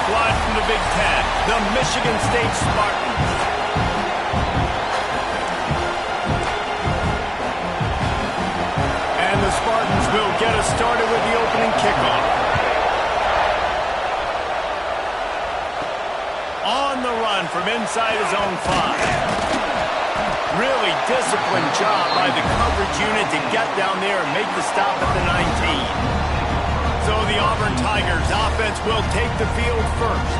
squad from the Big Ten, the Michigan State Spartans. And the Spartans will get us started with the opening kickoff. On the run from inside his own 5. Really disciplined job by the coverage unit to get down there and make the stop at the 19. So the Auburn Tigers offense will take the field first.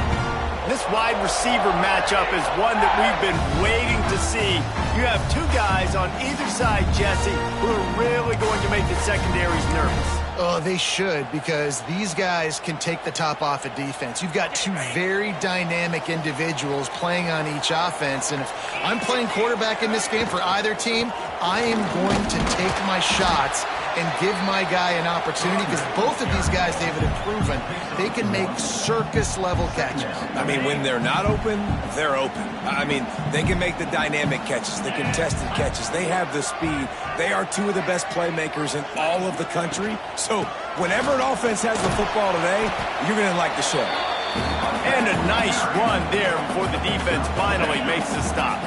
This wide receiver matchup is one that we've been waiting to see. You have two guys on either side, Jesse, who are really going to make the secondaries nervous. Oh, they should, because these guys can take the top off of defense. You've got two very dynamic individuals playing on each offense, and if I'm playing quarterback in this game for either team, I am going to take my shots and give my guy an opportunity, because both of these guys, David, have proven they can make circus-level catches. I mean, when they're not open, they're open. I mean, they can make the dynamic catches, the contested catches. They have the speed. They are two of the best playmakers in all of the country. So whenever an offense has the football today, you're going to like the show. And a nice run there before the defense finally makes the stop.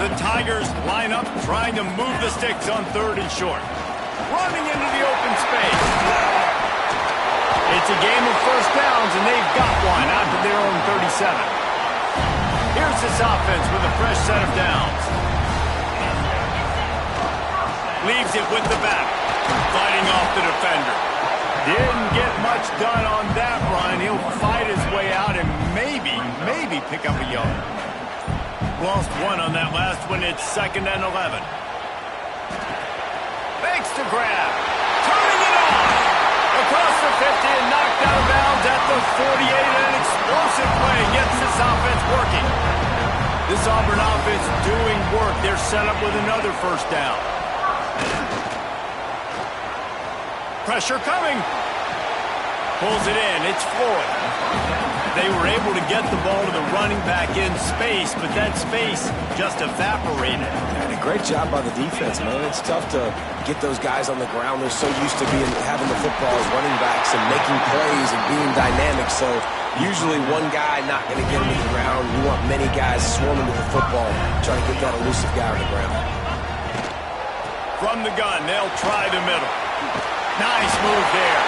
The Tigers line up trying to move the sticks on 3rd and short. Running into the open space. It's a game of first downs, and they've got one out to their own 37. Here's this offense with a fresh set of downs. Leaves it with the back. Fighting off the defender. Didn't get much done on that run. He'll fight his way out and maybe pick up a yard. Lost one on that last one. It's 2nd and 11. Fakes to grab. Turning it on. Across the 50 and knocked out of bounds at the 48. An explosive play gets this offense working. This Auburn offense doing work. They're set up with another first down. Pressure coming. Pulls it in. It's Floyd. They were able to get the ball to the running back in space, but that space just evaporated. And a great job by the defense, man. It's tough to get those guys on the ground. They're so used to having the football as running backs and making plays and being dynamic. So usually one guy not going to get him to the ground. You want many guys swarming to the football, trying to get that elusive guy on the ground. From the gun, they'll try the middle. Nice move there.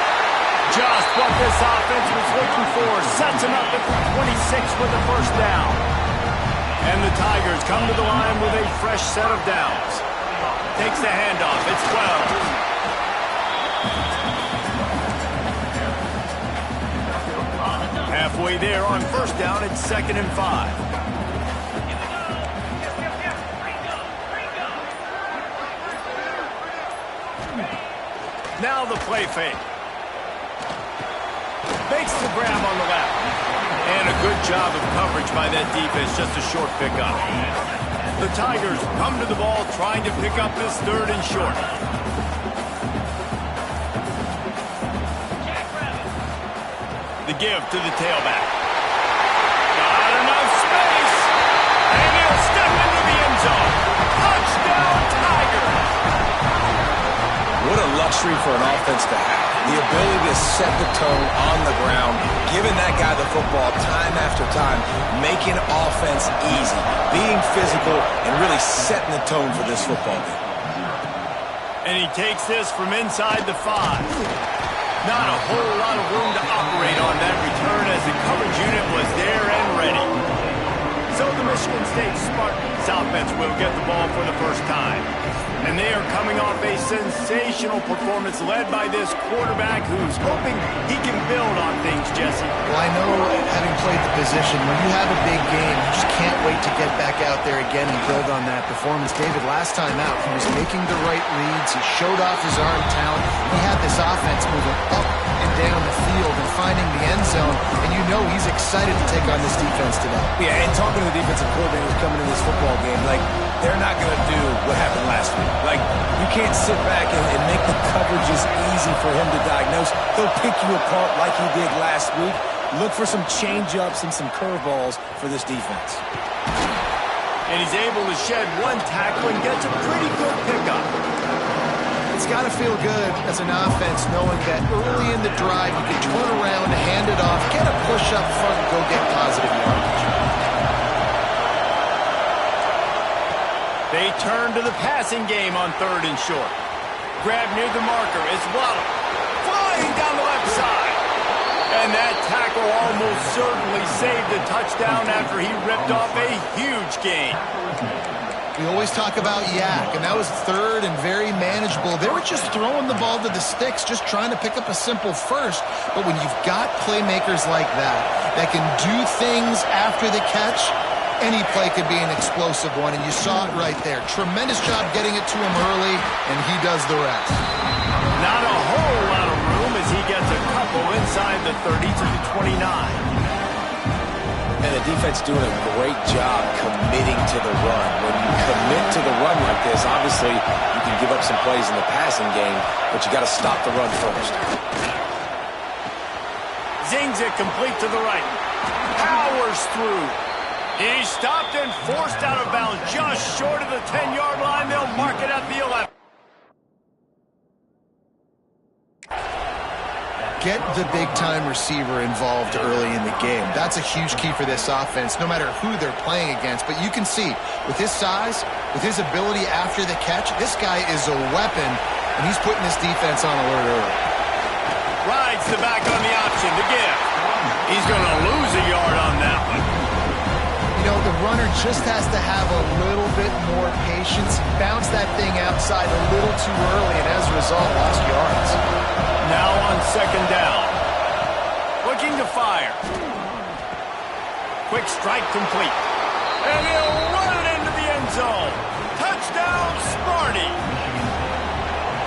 Just what this offense was looking for. Sets him up at the 26 with the first down. And the Tigers come to the line with a fresh set of downs. Takes the handoff. It's 12. Halfway there on first down. It's 2nd and 5. Now the play fake. Fakes the grab on the left. And a good job of coverage by that defense. Just a short pickup. The Tigers come to the ball trying to pick up this 3rd and short. The give to the tailback. Got enough space. And he'll step into the end zone. Touchdown, Tigers. What a luxury for an offense to have. The ability to set the tone on the ground, giving that guy the football time after time, making offense easy, being physical, and really setting the tone for this football game. And he takes this from inside the 5. Not a whole lot of room to operate on that return as the coverage unit was there and ready. So the Michigan State Spartans offense will get the ball for the first time. And they are coming off a sensational performance led by this quarterback who's hoping he can build on things, Jesse. Well, I know, having played the position, when you have a big game, you just can't wait to get back out there again and build on that performance. David, last time out, he was making the right reads. He showed off his arm talent. He had this offense moving up and down the field and finding the end zone. And you know he's excited to take on this defense today. Yeah, and talking to the defensive coordinators coming into this football game, like, they're not going to do what happened last week. Like, you can't sit back and make the coverages easy for him to diagnose. He'll pick you apart like he did last week. Look for some change-ups and some curveballs for this defense. And he's able to shed one tackle and gets a pretty good pickup. It's got to feel good as an offense knowing that early in the drive you can turn around, hand it off, get a push up front, and go get positive yardage. They turn to the passing game on 3rd and short. Grab near the marker is Waddle, flying down the left side. And that tackle almost certainly saved the touchdown after he ripped off a huge gain. We always talk about yak, and that was 3rd and very manageable. They were just throwing the ball to the sticks, just trying to pick up a simple first. But when you've got playmakers like that can do things after the catch, any play could be an explosive one, and you saw it right there. Tremendous job getting it to him early, and he does the rest. Not a whole lot of room as he gets a couple inside the 30 to the 29. And the defense doing a great job committing to the run. When you commit to the run like this, obviously you can give up some plays in the passing game, but you got to stop the run first. Zings it complete to the right. Powers through. He's stopped and forced out of bounds just short of the 10-yard line. They'll mark it at the 11. Get the big-time receiver involved early in the game. That's a huge key for this offense, no matter who they're playing against. But you can see, with his size, with his ability after the catch, this guy is a weapon, and he's putting this defense on alert early. Rides the back on the option to give. He's going to lose a yard on that one. You know, the runner just has to have a little bit more patience. Bounce that thing outside a little too early, and as a result, lost yards. Now on 2nd down. Looking to fire. Quick strike complete. And he'll run it into the end zone. Touchdown, Smarty.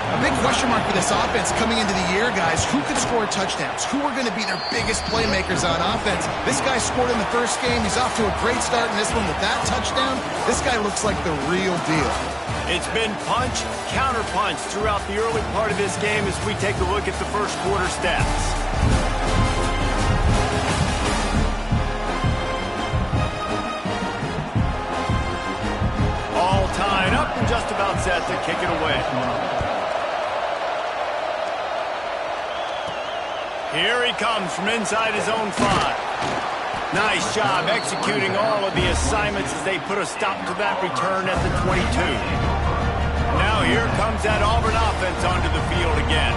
A big question mark for this offense coming into the year, guys. Who could score touchdowns? Who are going to be their biggest playmakers on offense? This guy scored in the first game. He's off to a great start in this one with that touchdown. This guy looks like the real deal. It's been punch, counter-punch throughout the early part of this game as we take a look at the first quarter stats. All tied up and just about set to kick it away. Here he comes from inside his own 5. Nice job executing all of the assignments as they put a stop to that return at the 22. Now here comes that Auburn offense onto the field again.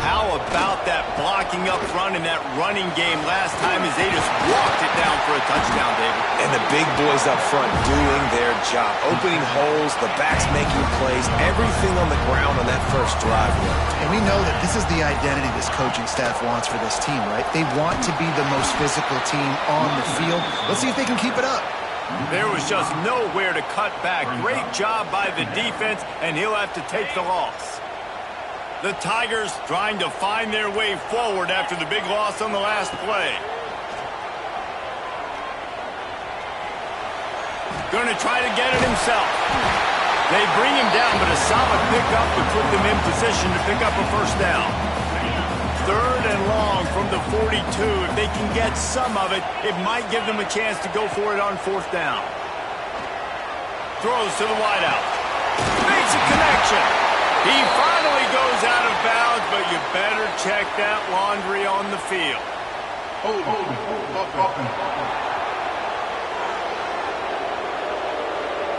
How about that blocking up front and that running game last time as they just walked it down for a touchdown, David? And the big boys up front doing their job. Opening holes, the backs making plays, everything on the ground on that first drive. And we know that this is the identity this coaching staff wants for this team, right? They want to be the most physical team on the field. Let's see if they can keep it up. There was just nowhere to cut back. Great job by the defense, and he'll have to take the loss. The Tigers trying to find their way forward after the big loss on the last play. Going to try to get it himself. They bring him down, but a solid pickup would put them in position to pick up a first down. 3rd and long from the 42. If they can get some of it, it might give them a chance to go for it on 4th down. Throws to the wideout. Makes a connection. He finally goes out of bounds, but you better check that laundry on the field.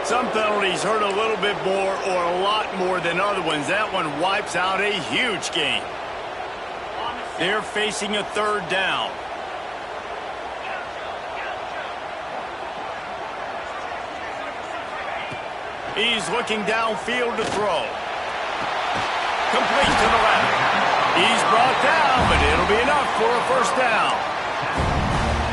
Some penalties hurt a little bit more or a lot more than other ones. That one wipes out a huge gain. They're facing a 3rd down. He's looking downfield to throw. Complete to the left. He's brought down, but it'll be enough for a first down.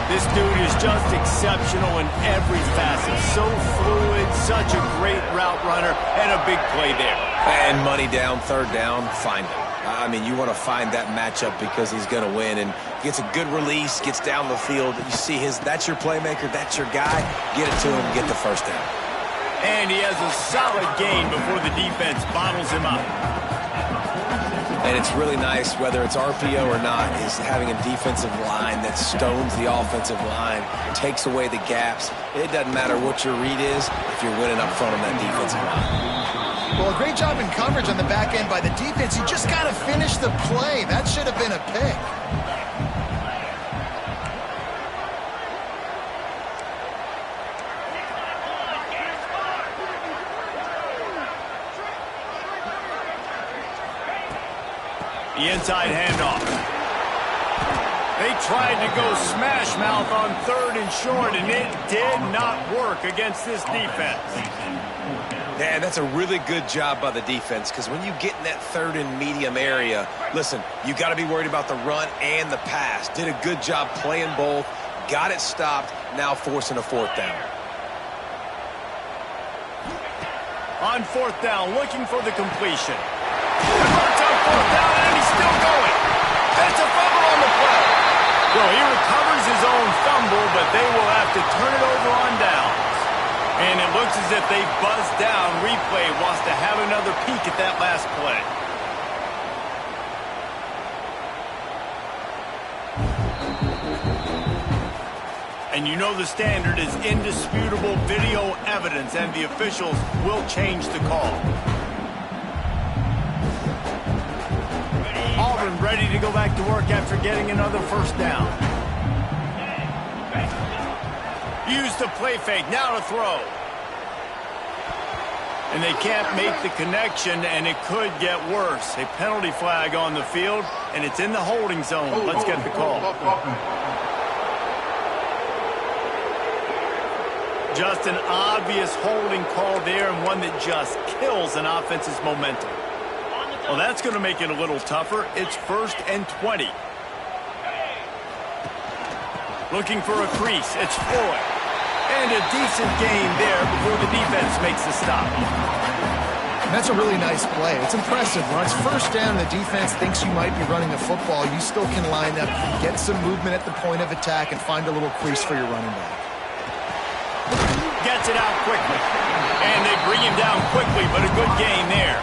This dude is just exceptional in every facet. So fluid, such a great route runner, and a big play there. And money down, 3rd down, find him. I mean, you want to find that matchup because he's going to win, and gets a good release, gets down the field. You see that's your playmaker, that's your guy. Get it to him, get the first down. And he has a solid gain before the defense bottles him up. And it's really nice, whether it's RPO or not, is having a defensive line that stones the offensive line, takes away the gaps. It doesn't matter what your read is if you're winning up front on that defensive line. Well, a great job in coverage on the back end by the defense. You just got to finish the play. That should have been a pick. The inside handoff. They tried to go smash mouth on 3rd and short, and it did not work against this defense. Yeah, that's a really good job by the defense, because when you get in that 3rd and medium area, listen, you got to be worried about the run and the pass. Did a good job playing both, got it stopped, now forcing a 4th down. On 4th down, looking for the completion. Converts on 4th down, and he's still going. That's a fumble on the play. Well, he recovers his own fumble, but they will have to turn it over on downs. And it looks as if they buzzed down. Replay wants to have another peek at that last play. And you know the standard is indisputable video evidence, and the officials will change the call. Auburn ready to go back to work after getting another 1st down. Use the play fake, now to throw. And they can't make the connection, and it could get worse. A penalty flag on the field, and it's in the holding zone. Let's get the call. Just an obvious holding call there, and one that just kills an offense's momentum. Well, that's going to make it a little tougher. It's 1st and 20. Looking for a crease. It's Floyd. And a decent gain there before the defense makes the stop. That's a really nice play. It's impressive. When it's 1st down, the defense thinks you might be running a football. You still can line up, get some movement at the point of attack, and find a little crease for your running back. Gets it out quickly. And they bring him down quickly, but a good gain there.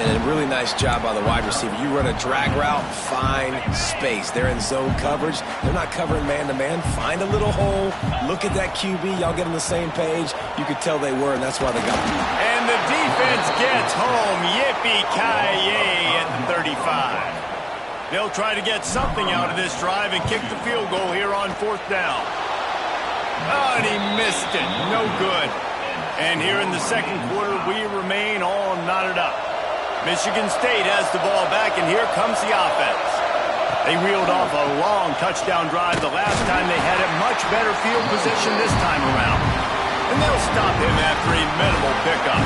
And a really nice job by the wide receiver. You run a drag route, find space. They're in zone coverage. They're not covering man-to-man. Find a little hole. Look at that QB. Y'all get on the same page. You could tell they were, and that's why they got them. And the defense gets home. Yippee-ki-yay at the 35. They'll try to get something out of this drive and kick the field goal here on 4th down. Oh, and he missed it. No good. And here in the 2nd quarter, we remain all knotted up. Michigan State has the ball back, and here comes the offense. They reeled off a long touchdown drive the last time. They had a much better field position this time around. And they'll stop him after a minimal pickup.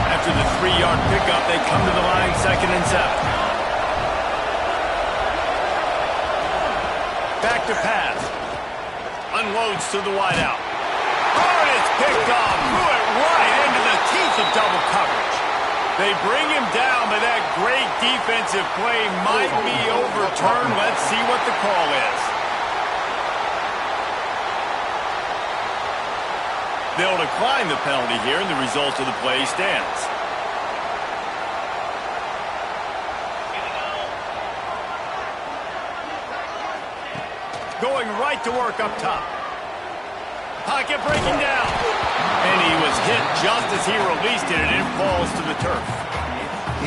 After the 3-yard pickup, they come to the line 2nd and 7. Back to pass. Unloads to the wideout. Oh, and it's picked off. Threw it right into the teeth of double coverage. They bring him down, but that great defensive play might be overturned. Let's see what the call is. They'll decline the penalty here, and the result of the play stands. Going right to work up top. Pocket breaking down. And he was hit just as he released it, and it falls to the turf.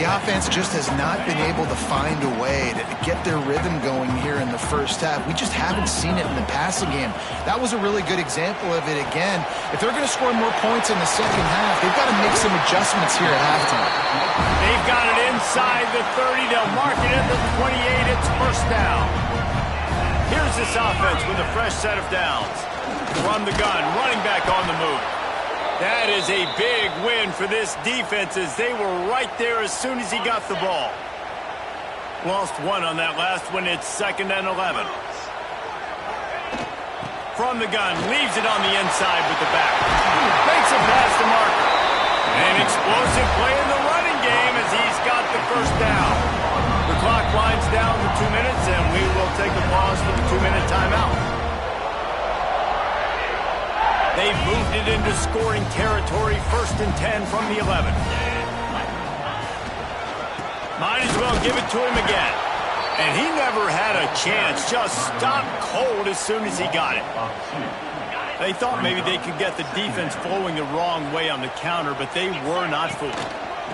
The offense just has not been able to find a way to get their rhythm going here in the 1st half. We just haven't seen it in the passing game. That was a really good example of it again. If they're going to score more points in the 2nd half, they've got to make some adjustments here at halftime. They've got it inside the 30. They'll mark it at the 28. It's 1st down. Here's this offense with a fresh set of downs. From the gun, running back on the move. That is a big win for this defense, as they were right there as soon as he got the ball. Lost one on that last one. It's 2nd and 11. From the gun, leaves it on the inside with the back. Makes a pass to Marker. An explosive play in the running game as he's got the 1st down. The clock winds down to 2 minutes, and we will take a pause for the 2-minute timeout. They've moved it into scoring territory, 1st and 10 from the 11. Might as well give it to him again. And he never had a chance. Just stopped cold as soon as he got it. They thought maybe they could get the defense flowing the wrong way on the counter, but they were not fooled.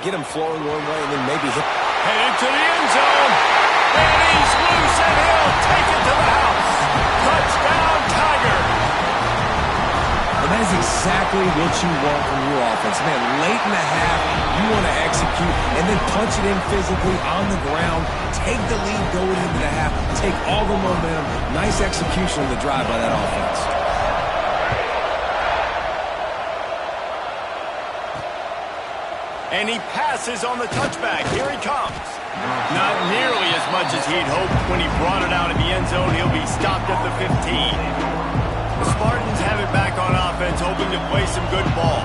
Get him flowing one way and then maybe hit. Headed to the end zone. And he's loose, and he'll take it to the house. Touchdown, Tiger. And that is exactly what you want from your offense. Man, late in the half, you want to execute and then punch it in physically on the ground. Take the lead going into the half. Take all the momentum. Nice execution on the drive by that offense. And he passes on the touchback. Here he comes. Not nearly as much as he'd hoped when he brought it out in the end zone. He'll be stopped at the 15. The Spartans have it back on offense, hoping to play some good ball.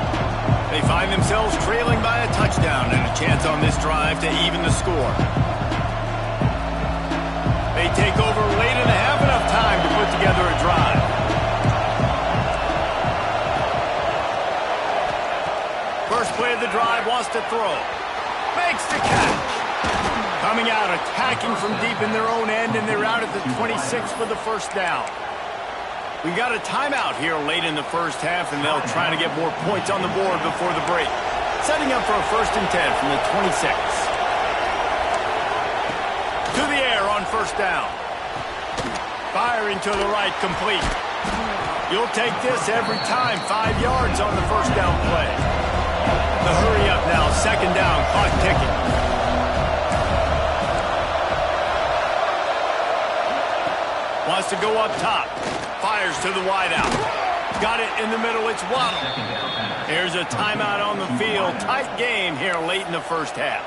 They find themselves trailing by a touchdown and a chance on this drive to even the score. They take over late and have enough time to put together a drive. First play of the drive, wants to throw. Makes the catch. Coming out, attacking from deep in their own end, and they're out at the 26 for the first down. We got a timeout here late in the first half, and they'll try to get more points on the board before the break. Setting up for a 1st and 10 from the 26. To the air on first down. Firing to the right, complete. You'll take this every time. 5 yards on the first down play. The hurry up now, 2nd down, clock ticking. Wants to go up top. Fires to the wideout. Got it in the middle, it's Waddle. Here's a timeout on the field. Tight game here late in the first half.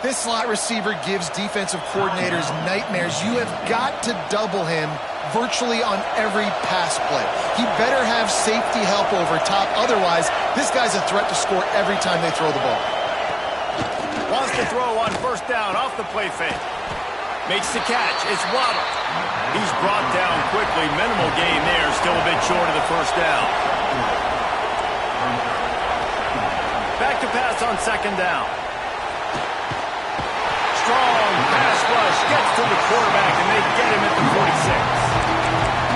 This slot receiver gives defensive coordinators nightmares. You have got to double him virtually on every pass play. He better have safety help over top. Otherwise, this guy's a threat to score every time they throw the ball. Wants to throw on first down off the play fake. Makes the catch. It's Waddle. He's brought down quickly. Minimal gain there. Still a bit short of the first down. Back to pass on 2nd down. Strong pass rush. Gets to the quarterback, and they get him at the 46.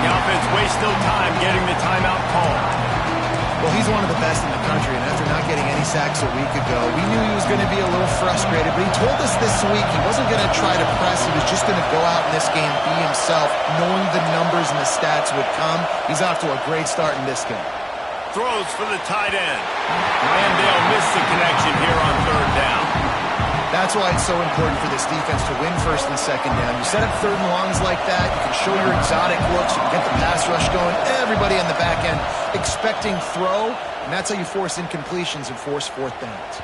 The offense wastes no time getting the timeout call. Well, he's one of the best in the country, and after not getting any sacks a week ago, we knew he was going to be a little frustrated, but he told us this week he wasn't going to try to press. He was just going to go out in this game, be himself, knowing the numbers and the stats would come. He's off to a great start in this game. Throws for the tight end. And they'll miss the connection here on 3rd down. That's why it's so important for this defense to win 1st and 2nd down. You set up 3rd and longs like that, you can show your exotic looks, you can get the pass rush going, everybody on the back end expecting throw, and that's how you force incompletions and force 4th downs.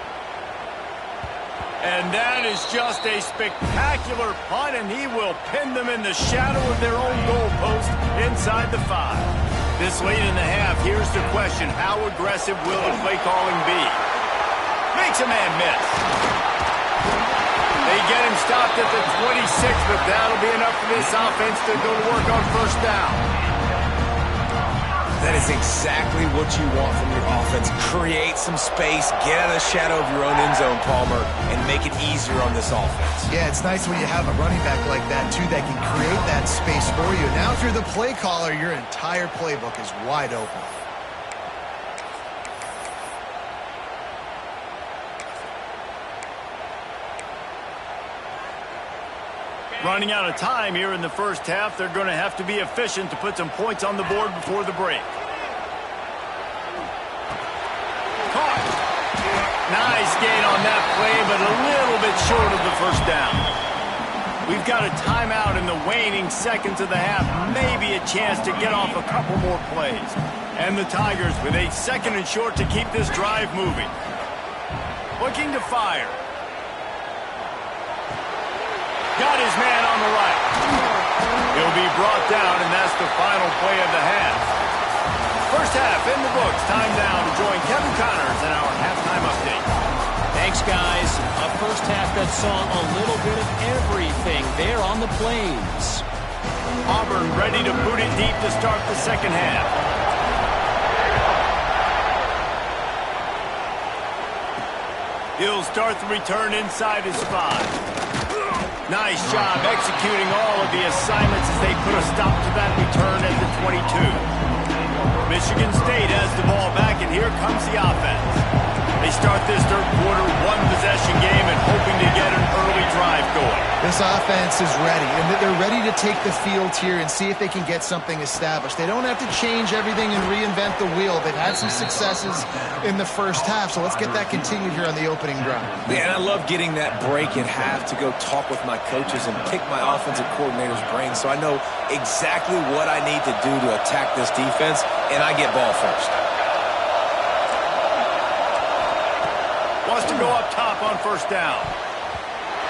And that is just a spectacular punt, and he will pin them in the shadow of their own goalpost inside the 5. This late in the half, here's the question, how aggressive will the play calling be? Makes a man miss. They get him stopped at the 26, but that'll be enough for this offense to go to work on first down. That is exactly what you want from your offense. Create some space, get out of the shadow of your own end zone, Palmer, and make it easier on this offense. Yeah, it's nice when you have a running back like that, too, that can create that space for you. Now, if you're the play caller, your entire playbook is wide open. Running out of time here in the first half. They're going to have to be efficient to put some points on the board before the break. Caught. Nice gain on that play, but a little bit short of the first down. We've got a timeout in the waning seconds of the half. Maybe a chance to get off a couple more plays. And the Tigers with a 2nd and short to keep this drive moving. Looking to fire. Got his man on the right. He'll be brought down, and that's the final play of the half. First half in the books. Time now to join Kevin Connors in our halftime update. Thanks, guys. A first half that saw a little bit of everything there on the Plains. Auburn ready to boot it deep to start the second half. He'll start the return inside his 5. Nice job executing all of the assignments as they put a stop to that return at the 22. Michigan State has the ball back, and here comes the offense. They start this third quarter one-possession game and hoping to get an early drive going. This offense is ready, and they're ready to take the field here and see if they can get something established. They don't have to change everything and reinvent the wheel. They've had some successes in the first half, so let's get that continued here on the opening drive. Yeah, and I love getting that break at half to go talk with my coaches and pick my offensive coordinator's brain so I know exactly what I need to do to attack this defense, and I get ball first. Wants to go up top on first down.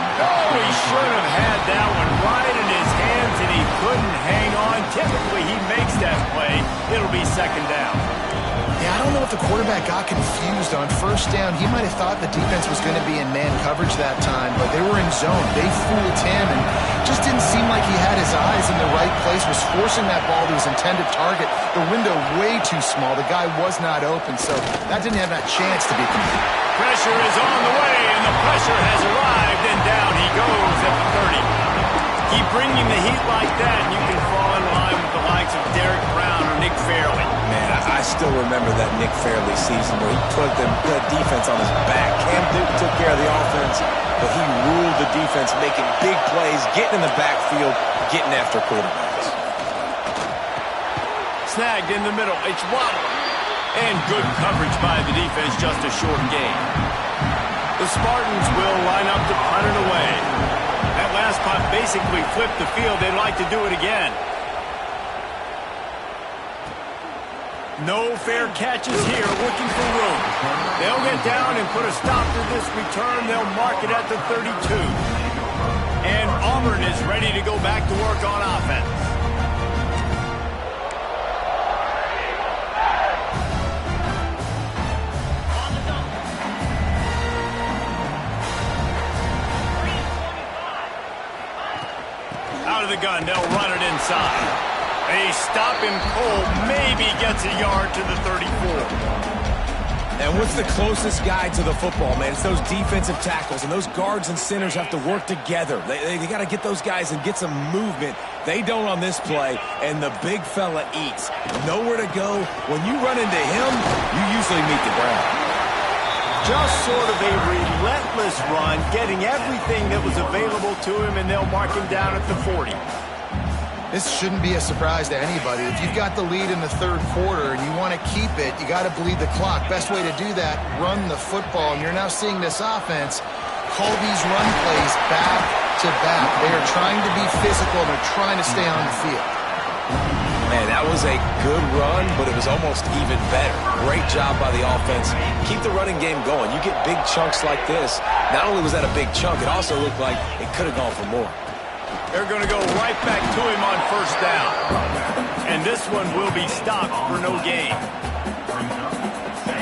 Oh, he should have had that one right in his hands, and he couldn't hang on. Typically, he makes that play. It'll be second down. Yeah, I don't know if the quarterback got confused on first down. He might have thought the defense was going to be in man coverage that time, but they were in zone. They fooled him and just didn't seem like he had his eyes in the right place, was forcing that ball to his intended target. The window way too small. The guy was not open, so that didn't have that chance to be complete. Pressure is on the way, and the pressure has arrived, and down he goes at the 30. Keep bringing the heat like that, and you can fall in line with the likes of Derek Brown or Nick Fairley. Man, I still remember that Nick Fairley season where he put the defense on his back. Cam Newton took care of the offense, but he ruled the defense, making big plays, getting in the backfield, getting after quarterbacks. Snagged in the middle. It's Waddle. And good coverage by the defense, just a short gain. The Spartans will line up to punt it away. That last punt basically flipped the field. They'd like to do it again. No fair catches here, looking for room. They'll get down and put a stop to this return. They'll mark it at the 32. And Auburn is ready to go back to work on offense. Out of the gun, they'll run it inside. A stop him cold, maybe gets a yard to the 34. And what's the closest guy to the football, man? It's those defensive tackles, and those guards and centers have to work together. They got to get those guys and get some movement. They don't on this play, and the big fella eats. Nowhere to go. When you run into him, you usually meet the ground. Just sort of a relentless run, getting everything that was available to him, and they'll mark him down at the 40. This shouldn't be a surprise to anybody. If you've got the lead in the third quarter and you want to keep it, you got to bleed the clock. Best way to do that, run the football. And you're now seeing this offense call these run plays back to back. They are trying to be physical. They're trying to stay on the field. Man, that was a good run, but it was almost even better. Great job by the offense. Keep the running game going. You get big chunks like this. Not only was that a big chunk, it also looked like it could have gone for more. They're going to go right back to him on first down. And this one will be stopped for no gain.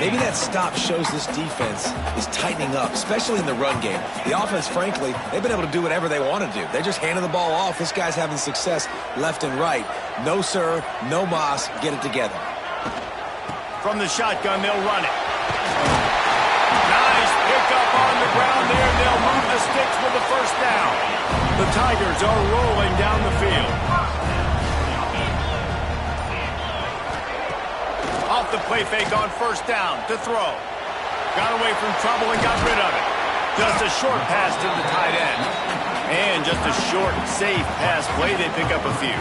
Maybe that stop shows this defense is tightening up, especially in the run game. The offense, frankly, they've been able to do whatever they want to do. They're just handing the ball off. This guy's having success left and right. No, sir, no mas. Get it together. From the shotgun, they'll run it. Nice pickup on the ground there. They'll move the sticks with the first down. The Tigers are rolling down the field. Off the play fake on first down to throw. Got away from trouble and got rid of it. Just a short pass to the tight end. And just a short, safe pass play. They pick up a few.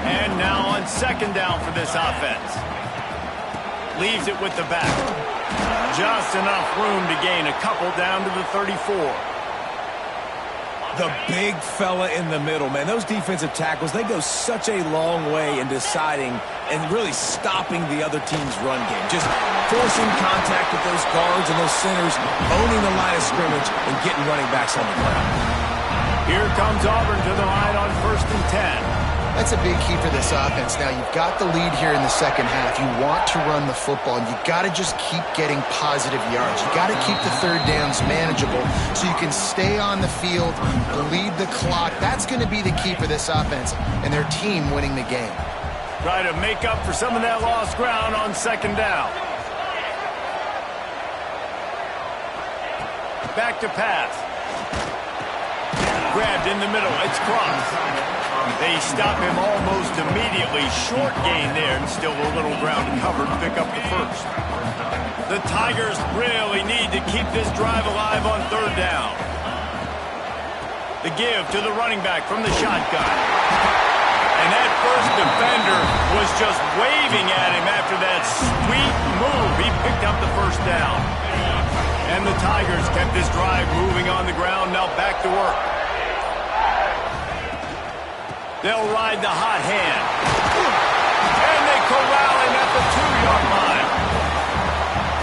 And now on second down for this offense. Leaves it with the back. Just enough room to gain a couple down to the 34. The big fella in the middle, man. Those defensive tackles, they go such a long way in deciding and really stopping the other team's run game. Just forcing contact with those guards and those centers, owning the line of scrimmage, and getting running backs on the ground. Here comes Auburn to the line on 1st and 10. That's a big key for this offense. Now, you've got the lead here in the second half. You want to run the football, and you've got to just keep getting positive yards. You've got to keep the third downs manageable so you can stay on the field, bleed the clock. That's going to be the key for this offense and their team winning the game. Try to make up for some of that lost ground on second down. Back to pass. grabbed in the middle. It's crossed. They stop him almost immediately. Short gain there, and still a little ground to cover to pick up the first. The Tigers really need to keep this drive alive on third down. The give to the running back from the shotgun. And that first defender was just waving at him after that sweet move. He picked up the first down. And the Tigers kept this drive moving on the ground. Now back to work. They'll ride the hot hand. And they corral him at the 2-yard line.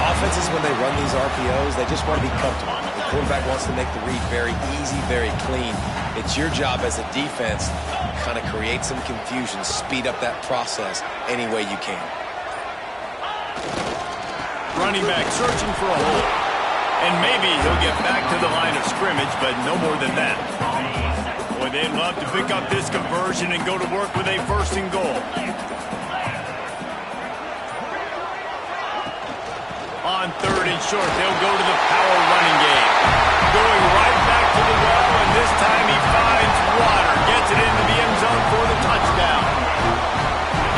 Offenses, when they run these RPOs, they just want to be comfortable. The quarterback wants to make the read very easy, very clean. It's your job as a defense to kind of create some confusion, speed up that process any way you can. Running back searching for a hole. And maybe he'll get back to the line of scrimmage, but no more than that. Boy, they'd love to pick up this conversion and go to work with a 1st and goal. On 3rd and short, they'll go to the power running game. Going right back to the well, and this time he finds water. Gets it into the end zone for the touchdown.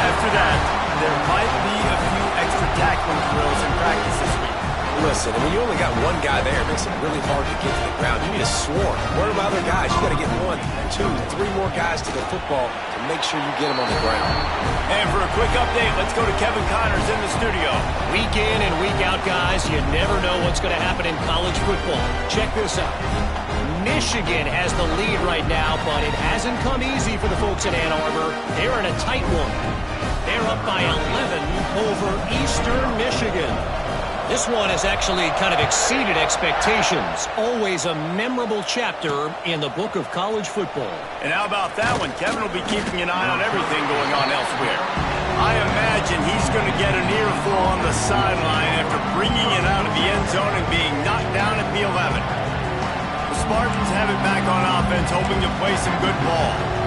After that, there might be a few extra tackling drills in practice this week. Listen, when you only got one guy there, it makes it really hard to get to the ground. You need a swarm. Where are my other guys? You got to get 1, 2, 3 more guys to the football to make sure you get them on the ground. And for a quick update, let's go to Kevin Connors in the studio. Week in and week out, guys, you never know what's going to happen in college football. Check this out. Michigan has the lead right now, but it hasn't come easy for the folks in Ann Arbor. They're in a tight one. They're up by 11 over Eastern Michigan. This one has actually kind of exceeded expectations. Always a memorable chapter in the book of college football. And how about that one? Kevin will be keeping an eye on everything going on elsewhere. I imagine he's going to get an earful on the sideline after bringing it out of the end zone and being knocked down at the 11. The Spartans have it back on offense, hoping to play some good ball.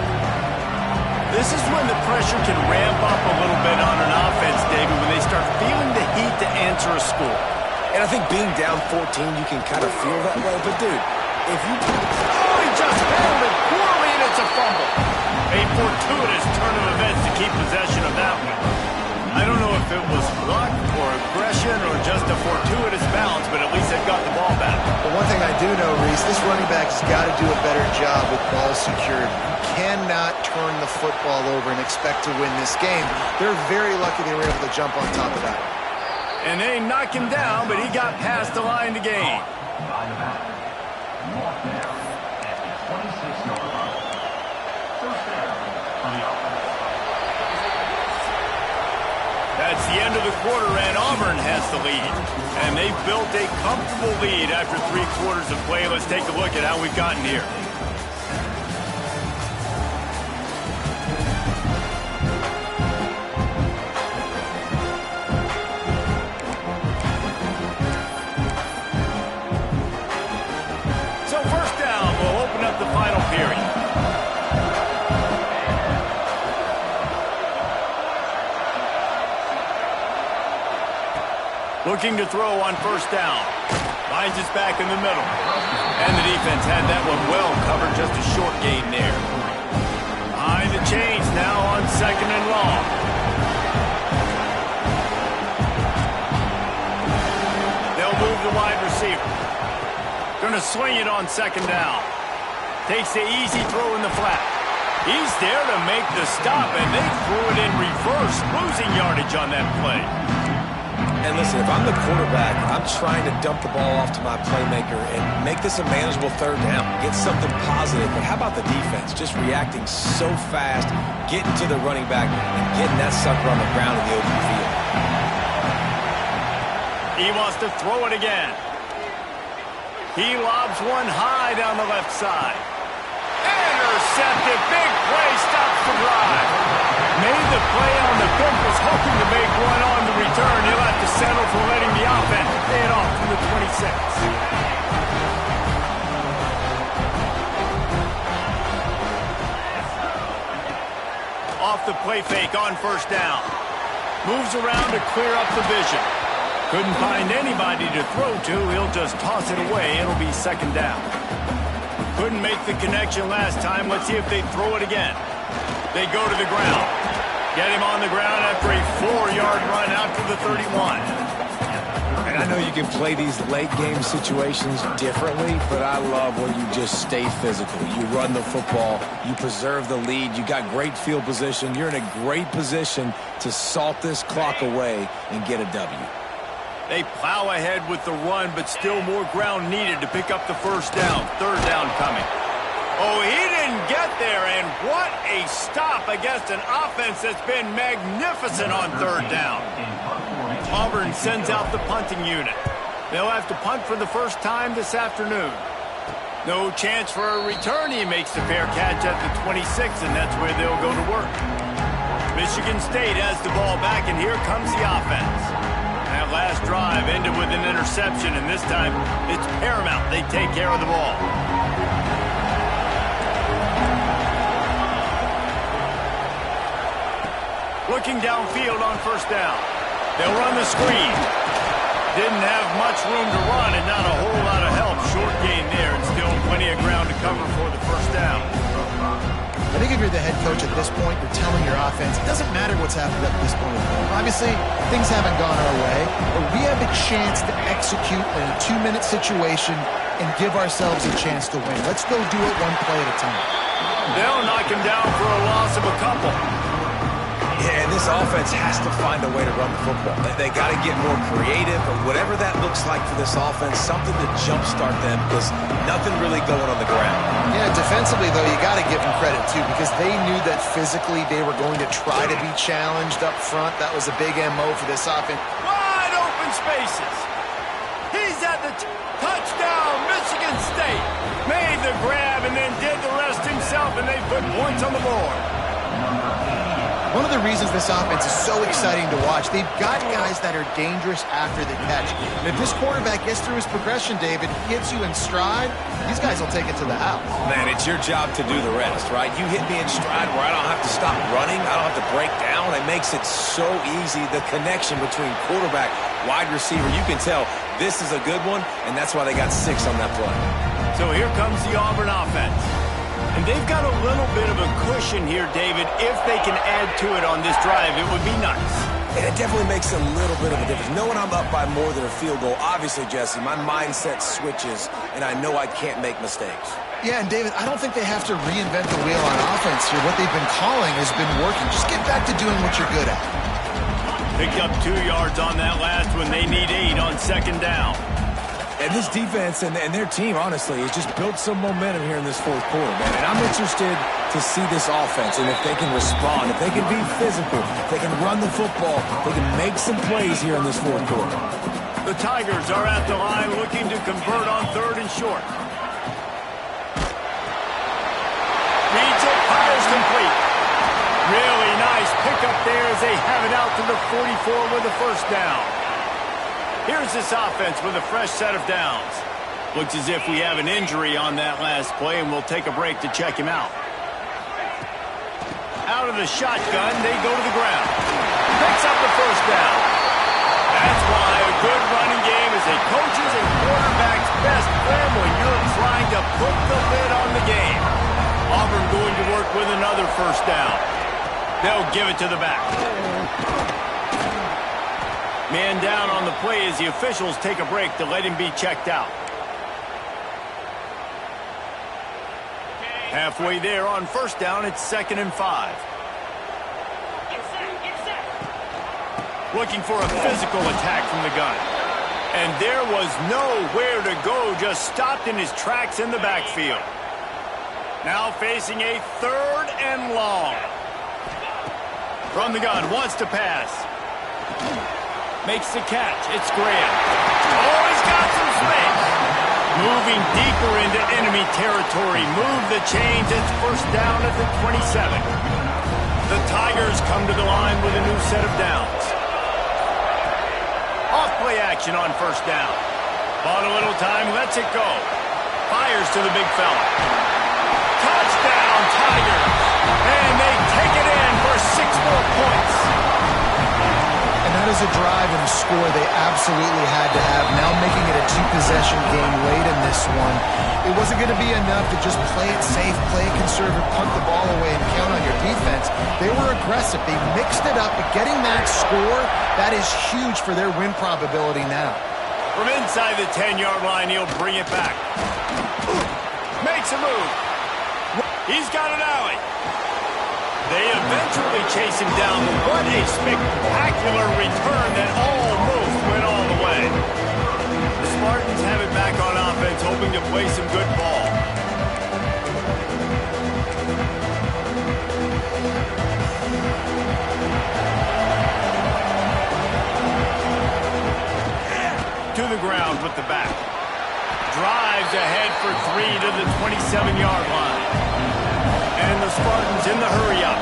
This is when the pressure can ramp up a little bit on an offense, David, when they start feeling the heat to answer a score. And I think being down 14, you can kind of feel that way. But, dude, if you... Oh, he just handled it poorly, and it's a fumble. A fortuitous turn of events to keep possession of that one. I don't know if it was luck or aggression or just a fortuitous bounce, but at least they've got the ball back. But one thing I do know, Reese, this running back has got to do a better job with ball security. Cannot turn the football over and expect to win this game. They're very lucky they were able to jump on top of that. And they knocked him down, but he got past the line to gain. That's the end of the quarter, and Auburn has the lead. And they've built a comfortable lead after 3 quarters of play. Let's take a look at how we've gotten here. So first down, we'll open up the final period. Looking to throw on first down. Finds us back in the middle. And the defense had that one well covered, just a short gain there. Behind the chains now on 2nd and long. They'll move the wide receiver. Going to swing it on 2nd down. Takes the easy throw in the flat. He's there to make the stop, and they threw it in reverse, losing yardage on that play. And listen, if I'm the quarterback, I'm trying to dump the ball off to my playmaker and make this a manageable 3rd down. Get something positive. But how about the defense? Just reacting so fast, getting to the running back, and getting that sucker on the ground in the open field. He wants to throw it again. He lobs one high down the left side. Intercepted. Big play. Stops the drive. Made the play on the pick. Was hoping to make one on the return. He'll have to settle for letting the offense pay it off from the 26. Off the play fake on first down. Moves around to clear up the vision. Couldn't find anybody to throw to. He'll just toss it away. It'll be 2nd down. Couldn't make the connection last time. Let's see if they throw it again. They go to the ground. Get him on the ground after a 4-yard run out to the 31. And I know you can play these late-game situations differently, but I love when you just stay physical. You run the football. You preserve the lead. You got great field position. You're in a great position to salt this clock away and get a W. They plow ahead with the run, but still more ground needed to pick up the first down. Third down coming. Oh, he didn't get there, and what a stop against an offense that's been magnificent on third down. Auburn sends out the punting unit. They'll have to punt for the first time this afternoon. No chance for a return. He makes the fair catch at the 26, and that's where they'll go to work. Michigan State has the ball back, and here comes the offense. That last drive ended with an interception, and this time it's paramount they take care of the ball. Looking downfield on first down. They'll run the screen. Didn't have much room to run and not a whole lot of help. Short gain there and still plenty of ground to cover for the first down. I think if you're the head coach at this point, you're telling your offense, it doesn't matter what's happened up to this point. Obviously, things haven't gone our way, but we have a chance to execute in a 2-minute situation and give ourselves a chance to win. Let's go do it one play at a time. They'll knock him down for a loss of a couple. Yeah, and this offense has to find a way to run the football. They got to get more creative, but whatever that looks like for this offense, something to jumpstart them because nothing really going on the ground. Yeah, defensively, though, you got to give them credit, too, because they knew that physically they were going to try to be challenged up front. That was a big MO for this offense. Wide open spaces. He's at the touchdown, Michigan State. Made the grab and then did the rest himself, and they put points on the board. One of the reasons this offense is so exciting to watch, they've got guys that are dangerous after the catch. And if this quarterback gets through his progression, David, hits you in stride, these guys will take it to the house. Man, it's your job to do the rest, right? You hit me in stride where I don't have to stop running. I don't have to break down. It makes it so easy. The connection between quarterback, wide receiver, you can tell this is a good one, and that's why they got 6 on that play. So here comes the Auburn offense. And they've got a little bit of a cushion here, David. If they can add to it on this drive, it would be nice. And it definitely makes a little bit of a difference. Knowing I'm up by more than a field goal, obviously, Jesse, my mindset switches, and I know I can't make mistakes. Yeah, and David, I don't think they have to reinvent the wheel on offense here. What they've been calling has been working. Just get back to doing what you're good at. Picked up 2 yards on that last one. They need 8 on second down. And this defense and their team, honestly, has just built some momentum here in this fourth quarter, man. And I'm interested to see this offense and if they can respond, if they can be physical, if they can run the football, they can make some plays here in this fourth quarter. The Tigers are at the line looking to convert on third and short. Reads it, fires complete. Really nice pickup there as they have it out to the 44 with a first down. Here's this offense with a fresh set of downs. Looks as if we have an injury on that last play, and we'll take a break to check him out. Out of the shotgun, they go to the ground. Picks up the first down. That's why a good running game is a coach's and quarterback's best friend when you're trying to put the lid on the game. Auburn going to work with another first down. They'll give it to the back. Man down on the play as the officials take a break to let him be checked out. Halfway there on first down, it's 2nd and 5. Looking for a physical attack from the gun. And there was nowhere to go, just stopped in his tracks in the backfield. Now facing a 3rd and long. From the gun, wants to pass. Makes the catch. It's Graham. Oh, he's got some space. Moving deeper into enemy territory. Move the chains. It's first down at the 27. The Tigers come to the line with a new set of downs. Off play action on first down. Bought a little time. Lets it go. Fires to the big fella. Touchdown, Tigers. And they take it in for 6 more points. And that is was a drive and a score they absolutely had to have. Now making it a two-possession game late in this one. It wasn't going to be enough to just play it safe, play it conservative, punt the ball away, and count on your defense. They were aggressive. They mixed it up, but getting that score, that is huge for their win probability now. From inside the 10-yard line, he'll bring it back. Makes a move. He's got an alley. They eventually chase him down. What a spectacular return that almost went all the way. The Spartans have it back on offense, hoping to play some good ball. To the ground with the back. Drives ahead for 3 to the 27-yard line. And the Spartans in the hurry-up.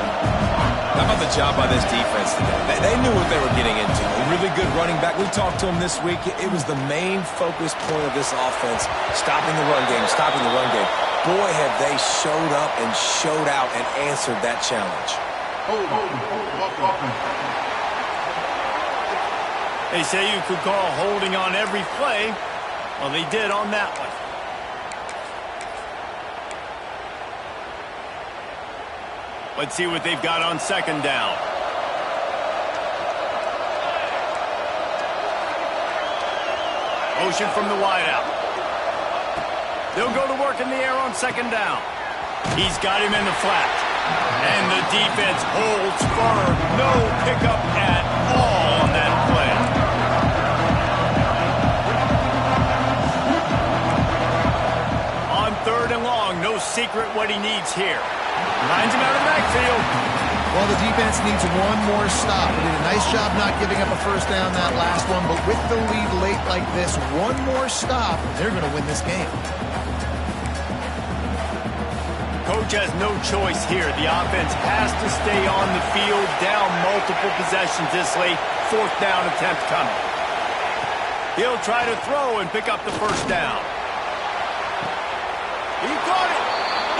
How about the job by this defense today? They knew what they were getting into. A really good running back. We talked to him this week. It was the main focus point of this offense, stopping the run game, stopping the run game. Boy, have they showed up and showed out and answered that challenge. They say you could call holding on every play. Well, they did on that one. Let's see what they've got on second down. Motion from the wideout. They'll go to work in the air on second down. He's got him in the flat. And the defense holds firm. No pickup at all on that play. On third and long, no secret what he needs here. Lines him out of the backfield. Well, the defense needs one more stop. They did a nice job not giving up a first down that last one, but with the lead late like this, one more stop, they're going to win this game. Coach has no choice here. The offense has to stay on the field, down multiple possessions this late. Fourth down attempt coming. He'll try to throw and pick up the first down. He caught it.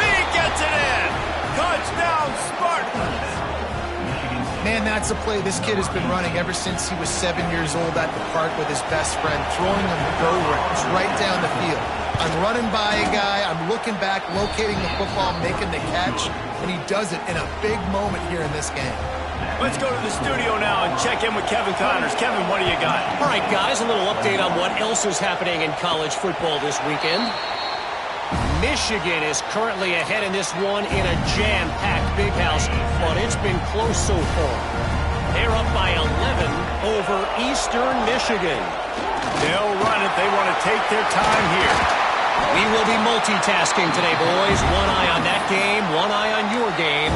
He gets it in. Touchdown, Spartans. Man, that's a play this kid has been running ever since he was 7 years old at the park with his best friend, throwing them go routes right down the field. I'm running by a guy, I'm looking back, locating the football, making the catch, and he does it in a big moment here in this game. Let's go to the studio now and check in with Kevin Connors. Kevin, what do you got? All right, guys, a little update on what else is happening in college football this weekend. Michigan is currently ahead in this one in a jam-packed big house, but it's been close so far. They're up by 11 over Eastern Michigan. They'll run it. They want to take their time here. We will be multitasking today, boys. One eye on that game, one eye on your game.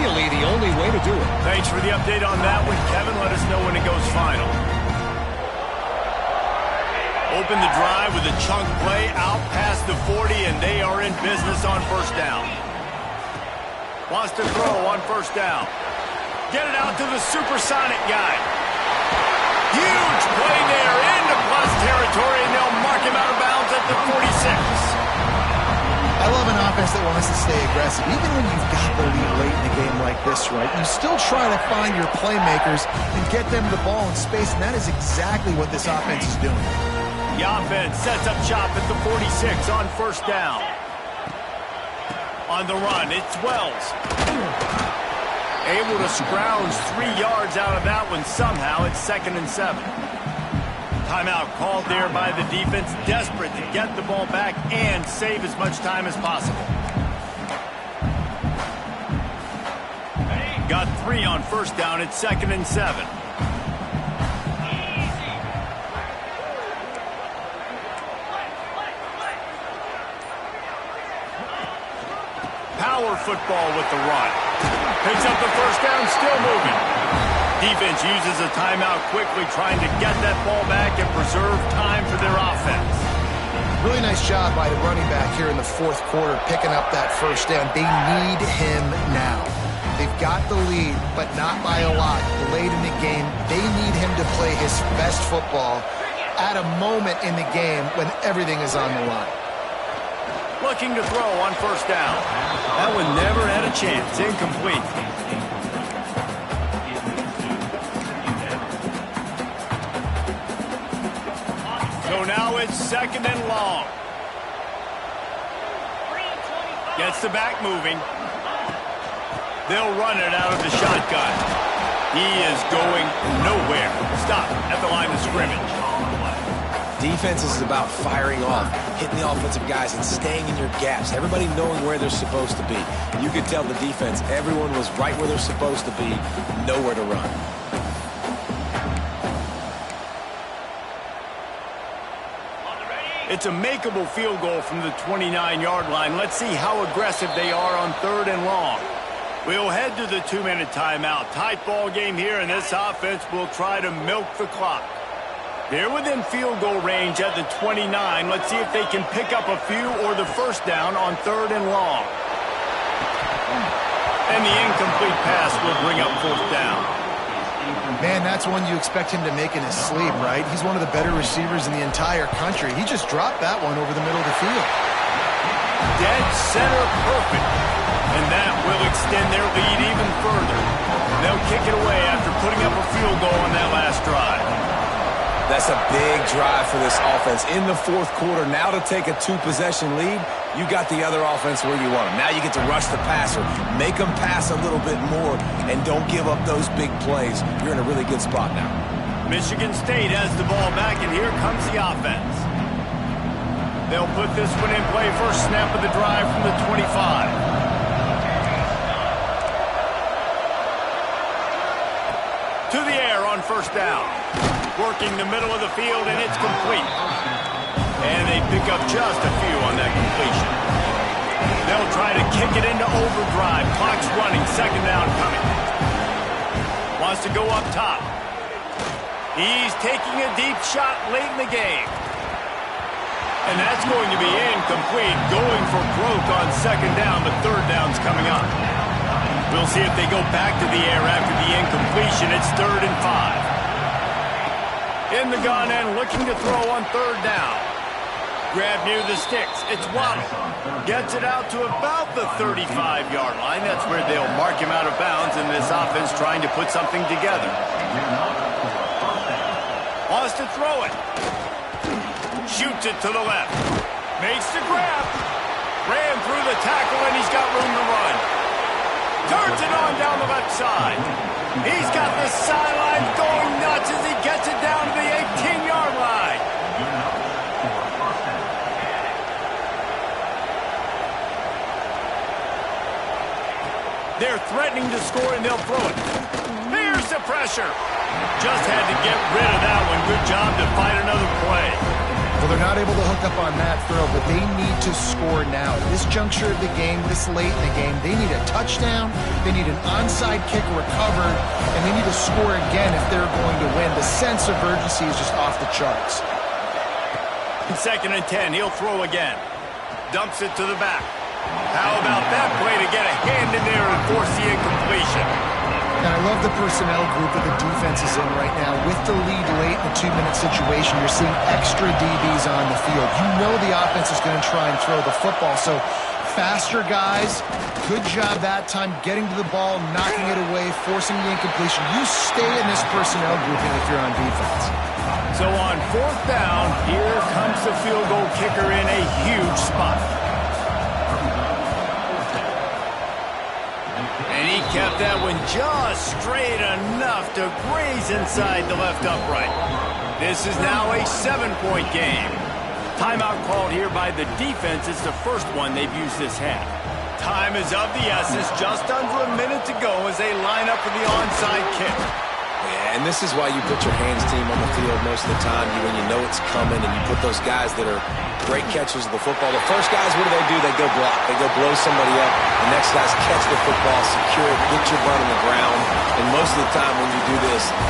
Really the only way to do it. Thanks for the update on that one, Kevin. Let us know when it goes final. Open the drive with a chunk play out past the 40, and they are in business on first down. Wants to throw on first down. Get it out to the supersonic guy. Huge play there into plus territory, and they'll mark him out of bounds at the 46. I love an offense that wants to stay aggressive. Even when you've got the lead late in a game like this, right, you still try to find your playmakers and get them the ball in space, and that is exactly what this offense is doing. The offense sets up shop at the 46 on first down. On the run, it's Wells. Able to scrounge 3 yards out of that one somehow. It's 2nd and 7. Timeout called there by the defense, desperate to get the ball back and save as much time as possible. Got 3 on first down. It's 2nd and 7. Power football with the run. Picks up the first down, still moving. Defense uses a timeout quickly, trying to get that ball back and preserve time for their offense. Really nice job by the running back here in the fourth quarter, picking up that first down. They need him now. They've got the lead, but not by a lot. Late in the game, they need him to play his best football at a moment in the game when everything is on the line. Looking to throw on first down. That one never had a chance. Incomplete. now it's 2nd and long. Gets the back moving. They'll run it out of the shotgun. He is going nowhere. Stop at the line of scrimmage. Defense is about firing off, hitting the offensive guys, and staying in your gaps. Everybody knowing where they're supposed to be. You could tell the defense, everyone was right where they're supposed to be, nowhere to run. It's a makeable field goal from the 29-yard line. Let's see how aggressive they are on 3rd and long. We'll head to the 2-minute timeout. Tight ball game here, and this offense will try to milk the clock. They're within field goal range at the 29. Let's see if they can pick up a few or the first down on 3rd and long. And the incomplete pass will bring up 4th down. Man, that's one you expect him to make in his sleep, right? He's one of the better receivers in the entire country. He just dropped that one over the middle of the field. Dead center perfect. And that will extend their lead even further. They'll kick it away after putting up a field goal on that last drive. That's a big drive for this offense in the 4th quarter. Now to take a 2-possession lead, you got the other offense where you want them. Now you get to rush the passer, make them pass a little bit more, and don't give up those big plays. You're in a really good spot now. Michigan State has the ball back, and here comes the offense. They'll put this one in play. First snap of the drive from the 25. To the air on 1st down. Working the middle of the field, and it's complete. And they pick up just a few on that completion. They'll try to kick it into overdrive. Clock's running. 2nd down coming. Wants to go up top. He's taking a deep shot late in the game. And that's going to be incomplete. Going for broke on 2nd down, but 3rd down's coming up. We'll see if they go back to the air after the incompletion. It's 3rd and 5. In the gun and looking to throw on 3rd down. Grab near the sticks. It's Waddle. Gets it out to about the 35-yard line. That's where they'll mark him out of bounds in this offense trying to put something together. Wants to throw it. Shoots it to the left. Makes the grab. Ran through the tackle and he's got room to run. Turns it on down the left side. He's got the sideline going nuts as he gets it down to the 18-yard line. They're threatening to score, and they'll throw it. Here's the pressure. Just had to get rid of that one. Good job to fight another play. Well, they're not able to hook up on that throw, but they need to score now. This juncture of the game, this late in the game, they need a touchdown, they need an onside kick recovered, and they need to score again if they're going to win. The sense of urgency is just off the charts. 2nd and 10, he'll throw again. Dumps it to the back. How about that play to get a hand in there and force the incompletion? And I love the personnel group that the defense is in right now. With the lead late in the 2-minute situation, you're seeing extra DBs on the field. You know the offense is going to try and throw the football. So faster guys, good job that time getting to the ball, knocking it away, forcing the incompletion. You stay in this personnel grouping if you're on defense. So on 4th down, here comes the field goal kicker in a huge spot. And he kept that one just straight enough to graze inside the left upright. This is now a 7-point game. Timeout called here by the defense. It's the first one they've used this half. Time is of the essence. Just under a minute to go as they line up for the onside kick. Yeah, and this is why you put your hands team on the field most of the time when you know it's coming, and you put those guys that are great catchers of the football. The first guys, what do? They go block. They go blow somebody up. The next guys catch the football, secure it, get your butt on the ground. And most of the time when you do this,